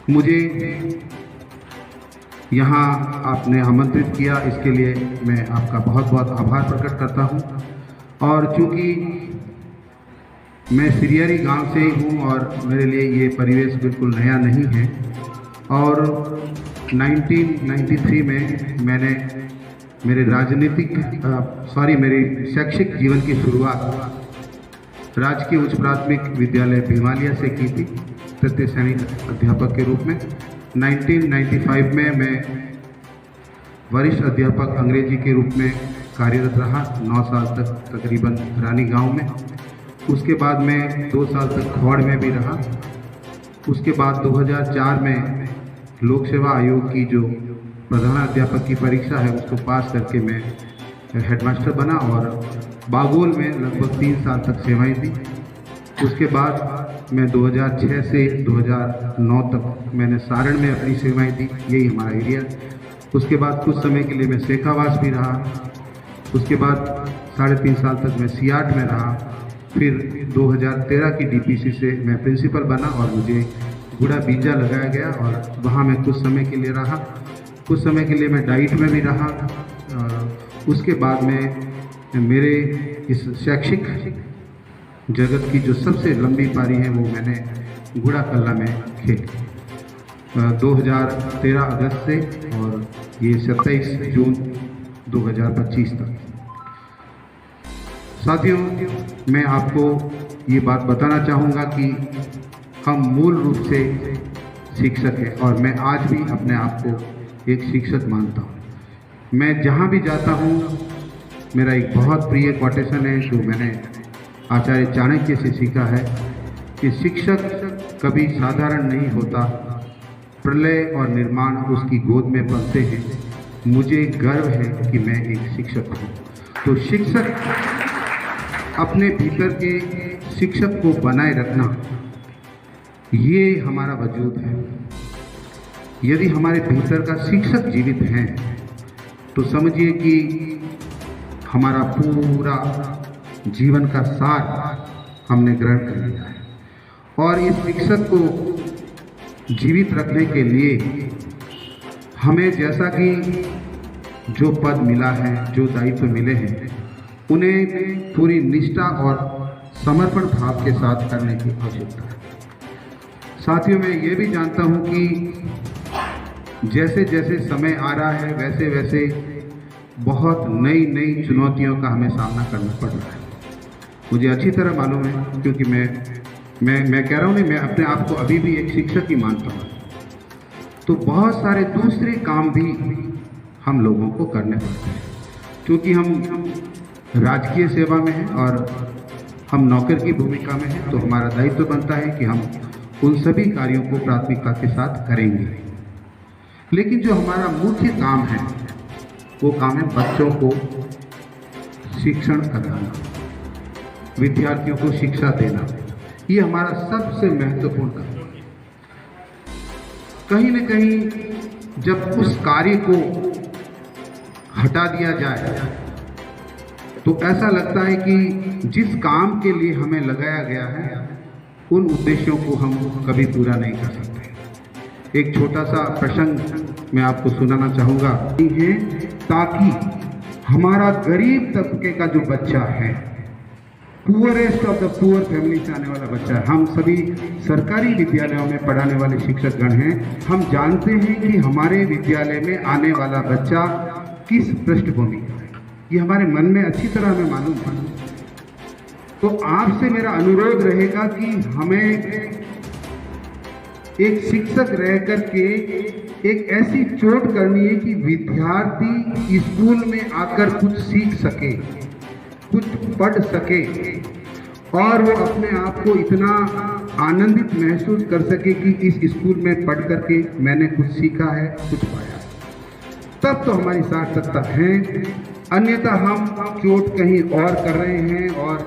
मुझे यहाँ आपने आमंत्रित किया, इसके लिए मैं आपका बहुत बहुत आभार प्रकट करता हूँ। और चूँकि मैं सिरियरी गांव से ही हूँ और मेरे लिए ये परिवेश बिल्कुल नया नहीं है, और 1993 में मैंने मेरे मेरी शैक्षिक जीवन की शुरुआत राजकीय उच्च प्राथमिक विद्यालय भीमालिया से की थी, तृतीय श्रेणी अध्यापक के रूप में। 1995 में मैं वरिष्ठ अध्यापक अंग्रेजी के रूप में कार्यरत रहा, 9 साल तक तकरीबन रानी गांव में। उसके बाद मैं 2 साल तक खौड़ में भी रहा। उसके बाद 2004 में लोक सेवा आयोग की जो प्रधान अध्यापक की परीक्षा है उसको पास करके मैं हेडमास्टर बना और बागोल में लगभग 3 साल तक सेवाएं दी। उसके बाद मैं 2006 से 2009 तक मैंने सारण में अपनी सेवाएं दी, यही हमारा एरिया। उसके बाद कुछ समय के लिए मैं शेखावास भी रहा। उसके बाद 3.5 साल तक मैं सियाट में रहा। फिर 2013 की डीपीसी से मैं प्रिंसिपल बना और मुझे गुड़ा बीजा लगाया गया और वहाँ मैं कुछ समय के लिए रहा। कुछ समय के लिए मैं डाइट में भी रहा। उसके बाद में मेरे इस शैक्षिक जगत की जो सबसे लंबी पारी है वो मैंने गुड़ा कल्ला में खेली 2013 अगस्त से और ये 27 जून 2025 तक। साथियों, मैं आपको ये बात बताना चाहूँगा कि हम मूल रूप से शिक्षक हैं और मैं आज भी अपने आप को एक शिक्षक मानता हूँ। मैं जहाँ भी जाता हूँ, मेरा एक बहुत प्रिय कोटेशन है जो मैंने आचार्य चाणक्य से सीखा है कि शिक्षक कभी साधारण नहीं होता, प्रलय और निर्माण उसकी गोद में पलते हैं। मुझे गर्व है कि मैं एक शिक्षक हूँ। तो शिक्षक अपने भीतर के शिक्षक को बनाए रखना, ये हमारा वजूद है। यदि हमारे भीतर का शिक्षक जीवित हैं तो समझिए कि हमारा पूरा जीवन का सार हमने ग्रहण कर लिया है। और इस शिक्षक को जीवित रखने के लिए हमें जैसा कि जो पद मिला है, जो दायित्व मिले हैं, उन्हें पूरी निष्ठा और समर्पण भाव के साथ करने की आवश्यकता है। साथियों, मैं ये भी जानता हूँ कि जैसे जैसे समय आ रहा है वैसे वैसे बहुत नई नई चुनौतियों का हमें सामना करना पड़ रहा है। मुझे अच्छी तरह मालूम है, क्योंकि मैं कह रहा हूँ नहीं, मैं अपने आप को अभी भी एक शिक्षक ही मानता हूँ। तो बहुत सारे दूसरे काम भी हम लोगों को करने पड़ते हैं, क्योंकि हम राजकीय सेवा में हैं और हम नौकर की भूमिका में हैं। तो हमारा दायित्व बनता है कि हम उन सभी कार्यों को प्राथमिकता के साथ करेंगे। लेकिन जो हमारा मुख्य काम है वो काम है बच्चों को शिक्षण कराना, विद्यार्थियों को शिक्षा देना। ये हमारा सबसे महत्वपूर्ण काम है। कहीं न कहीं जब उस कार्य को हटा दिया जाए तो ऐसा लगता है कि जिस काम के लिए हमें लगाया गया है उन उद्देश्यों को हम कभी पूरा नहीं कर सकते। एक छोटा सा प्रसंग मैं आपको सुनाना चाहूँगा है, ताकि हमारा गरीब तबके का जो बच्चा है, poorest of the poor family से आने वाला बच्चा है, हम सभी सरकारी विद्यालयों में पढ़ाने वाले शिक्षकगण हैं, हम जानते हैं कि हमारे विद्यालय में आने वाला बच्चा किस पृष्ठभूमि का है। ये हमारे मन में अच्छी तरह हमें मालूम है। तो आपसे मेरा अनुरोध रहेगा कि हमें एक शिक्षक रह करके एक ऐसी चोट करनी है कि विद्यार्थी स्कूल में आकर कुछ सीख सके, कुछ पढ़ सके और वो अपने आप को इतना आनंदित महसूस कर सके कि इस स्कूल में पढ़ करके मैंने कुछ सीखा है, कुछ पाया। तब तो हमारी सार्थकता है। अन्यथा हम चोट कहीं और कर रहे हैं और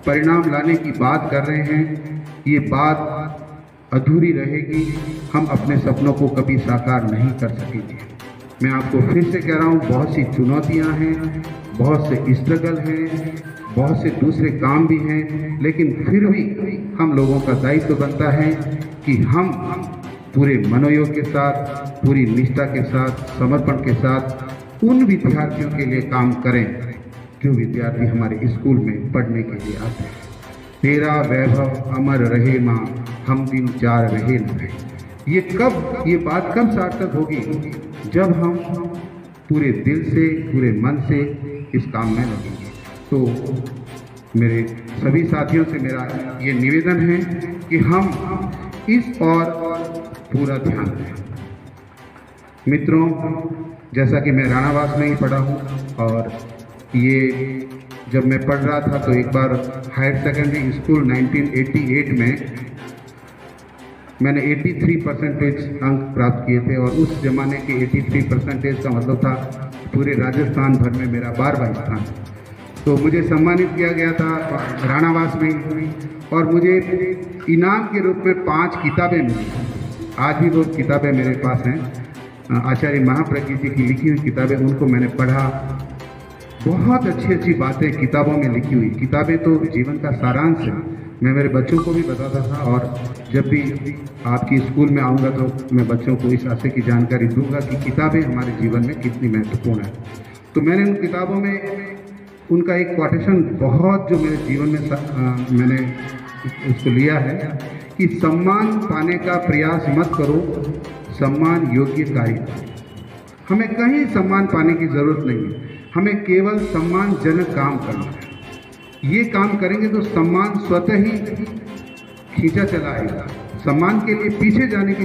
परिणाम लाने की बात कर रहे हैं, ये बात अधूरी रहेगी। हम अपने सपनों को कभी साकार नहीं कर सकेंगे। मैं आपको फिर से कह रहा हूँ, बहुत सी चुनौतियाँ हैं, बहुत से स्ट्रगल हैं, बहुत से दूसरे काम भी हैं, लेकिन फिर भी हम लोगों का दायित्व बनता है कि हम पूरे मनोयोग के साथ, पूरी निष्ठा के साथ, समर्पण के साथ उन विद्यार्थियों के लिए काम करें जो विद्यार्थी हमारे स्कूल में पढ़ने के लिए आते हैं। तेरा वैभव अमर रहे माँ, हम दिन चार रहे न रहे। ये बात कब सार्थक होगी? जब हम पूरे दिल से, पूरे मन से इस काम में लगेंगे। तो मेरे सभी साथियों से मेरा ये निवेदन है कि हम इस और पूरा ध्यान दें। मित्रों, जैसा कि मैं राणावास में ही पढ़ा हूँ और ये जब मैं पढ़ रहा था तो एक बार हायर सेकेंडरी स्कूल 1988 में मैंने 83% अंक प्राप्त किए थे और उस ज़माने के 83% का मतलब था पूरे राजस्थान भर में मेरा 12वां स्थान। तो मुझे सम्मानित किया गया था राणावास में और मुझे इनाम के रूप में 5 किताबें मिली। आज भी वो किताबें मेरे पास हैं, आचार्य महाप्रज्ञ जी की लिखी हुई किताबें, उनको मैंने पढ़ा। बहुत अच्छी बातें किताबों में लिखी हुई। किताबें तो जीवन का सारांश है। मैं मेरे बच्चों को भी बताता था और जब भी आपकी स्कूल में आऊँगा तो मैं बच्चों को इस आशय की जानकारी दूंगा कि किताबें हमारे जीवन में कितनी महत्वपूर्ण है। तो मैंने उन किताबों में उनका एक कोटेशन बहुत जो मेरे जीवन में मैंने उसको लिया है कि सम्मान पाने का प्रयास मत करो, सम्मान योग्य कार्य करो। हमें कहीं सम्मान पाने की ज़रूरत नहीं है, हमें केवल सम्मानजनक काम करना है। ये काम करेंगे तो सम्मान स्वतः ही खींचा चला आएगा। सम्मान के लिए पीछे जाने की